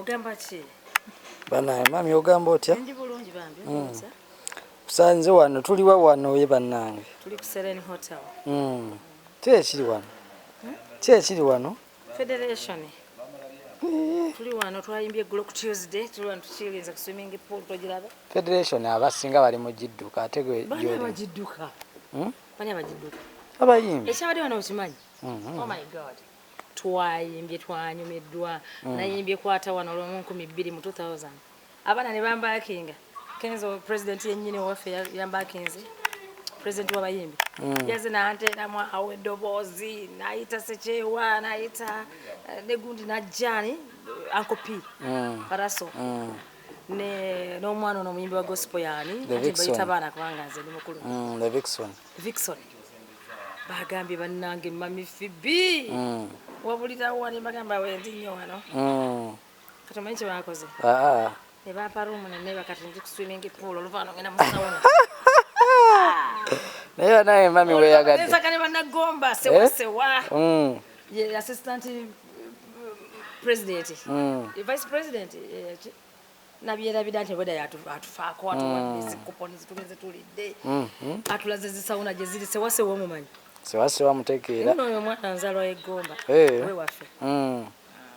Ogamba ki? Bana mami ogamba otya? Ndi bulungi bambi. Kusanze wano tuliwa wano ye bannange. Tuli ku Serene Hotel. Kiri wano. Kiri wano? Federation. Tuli wano twayimbye glo ku Tuesday, tuli wano tukirinza ku swimming pool tojiraba. Federation abasinga bali mu jidduka ate gwe jodi. Bani abajidduka? Bani abajidduka? Abayimbi. Ekyabadde wano okimanyi? Oh my God. Twayimbye twanyumiddwa. Nayimbye kwata wano olw'omu 2000. Abana ne bambakinga. Kenzo president yennyini waffe yambakinze. President w'abayimbi. Yaze n'anteera mu awo eddoboozi, n'ayita Sekyewa, n'ayita ne gundi n'ajjani Uncle P. Paraso. N'omwana ono omuyimbi wa gospel yani. Ate bayita abaana kubanga nze ndi mukulu. The Vixen. Vixen. Bagambye bannange mami Pheibe. Wabulira wali bagamba wendi nnyo wano. Kati omanyi kye bakoze? Ne bampa room ne bakati ndi ku swimming pool oluvaano ngenda mu sauna. Naye naye mami weyagadde. Nsaka ne bannagomba sewa. Ye assistant president. Vice president. Nabyerabira nti bweda atufaako watuwadde kuponi zitugenze tulidde. Atulaze zisauna gye ziri sewa mumanyi. Sewa mutegeera. Nno oyo mwana nzalwa eggomba. We waffe.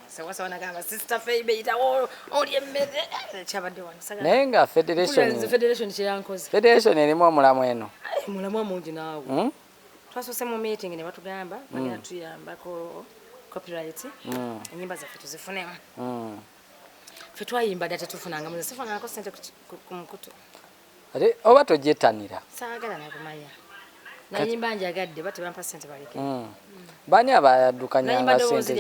Sewa nagamba sister Pheibe itawo oli emmere kyabadde wano sagala. Naye nga Federation kye yankoze. Federation erimu omulamu eno. Mulamu omungi naawe. Twasose mu meeting ne batugamba bagenda tuyambako copyright. Ennyimba zaffe tuzifunemu. Ffe twayimba dda tetufunanga muze sifunangako ssente ku mukutu. Ate oba togyetanira. Saagala nakumanya. Nayimba njagadde bate bampa ssente baleke. Bani abaddukanyanga ssente?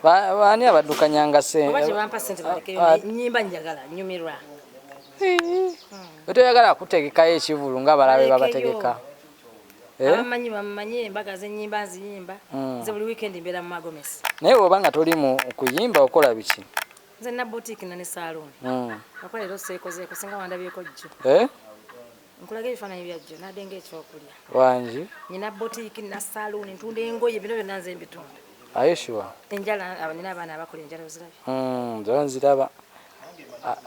Bani abaddukanyanga ssente? Bate bampa ssente baleke nyimba njagala nyumirwa. Toyagala kutegekayo ekivulu ng'abalabe babategeka. Abamanyi bamanyi embaga z'ennyimba nziyimba. Nze buli weekend mbeera mu Magomesi. Naye oba nga toli mu kuyimba okola biki? Nze na boutique na ne salon. Akola leero seekozeeko singa wandabyeko jjo. Nkulaga ebifaananyi bya jjo naddenga ekyokulya. Wangi? Nina boutique na salon ntunda engoye bino byonna nze mbitunda. Are you sure? Enjala nina abaana abakola enjala ozirabye. Nzo nziraba.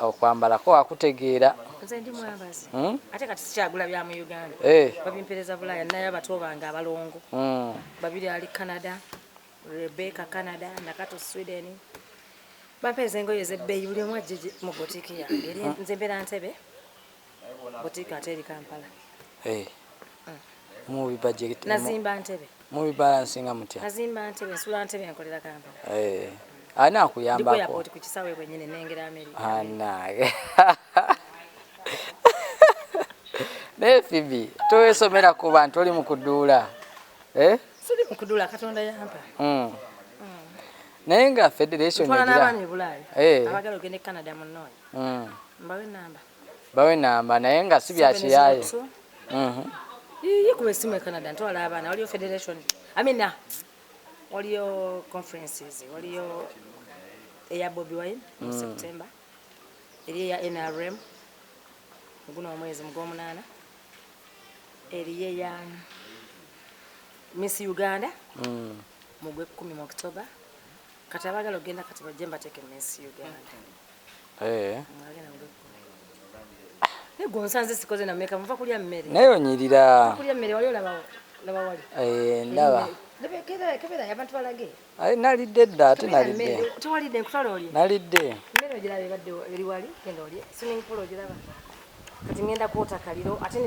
Okwambalako wakutegeera. Nze ndi mwambazi. Ate kati sikyagula bya mu Uganda. Babimpereza Bulaaya naye abato bange abalongo. Babiri ali Canada, Rebecca Canada, Nakato Sweden. Bampereza engoye ez'ebbeeyi buli omu ajje mu boutique yange. Nze mbeera Ntebe. Boutique ate eri Kampala. Mu budget. Nazimba Ntebe. Mu balansinga mutya? Nazimba Ntebe, nsula Ntebe nkolera Kampala. Ani akuyambako? Ndiko airport ku kisaawe kwennyini nengera America. Anage. Ne Pheibe, toyesomera ku bantu oli mu kuduula. Siri mu kuduula Katonda yampa. Naye nga Federation egira. Twala n'abaana e Bulaaya. Abagala ogende Canada munnoonya. Mbawe namba. Bawe namba naye nga si bya kiyaye. Ye kuba esimu e Canada ntwala abaana waliyo Federation. Amina. Waliyo conferences, waliyo eya Bobi Wine mu September. Eri ya NRM. Guno omwezi mugw'omunaana. Eri ya Miss Uganda. Mu gw'ekkumi mu October. Kati abagala ogenda kati bajje mbateeke Miss Uganda. Ego nsanze sikoze na meka muva kulya mmere. Naye onyirira. Kulya mmere waliyo laba wali. Ndaba. Kebera abantu balage. Nalidde dda ate nalidde. Tewalidde nkutwala oli. Nalidde. Mmere ogiraba ebadde eri wali genda oli. Swimming pool ogiraba. Kati ngenda kwota kaliro ate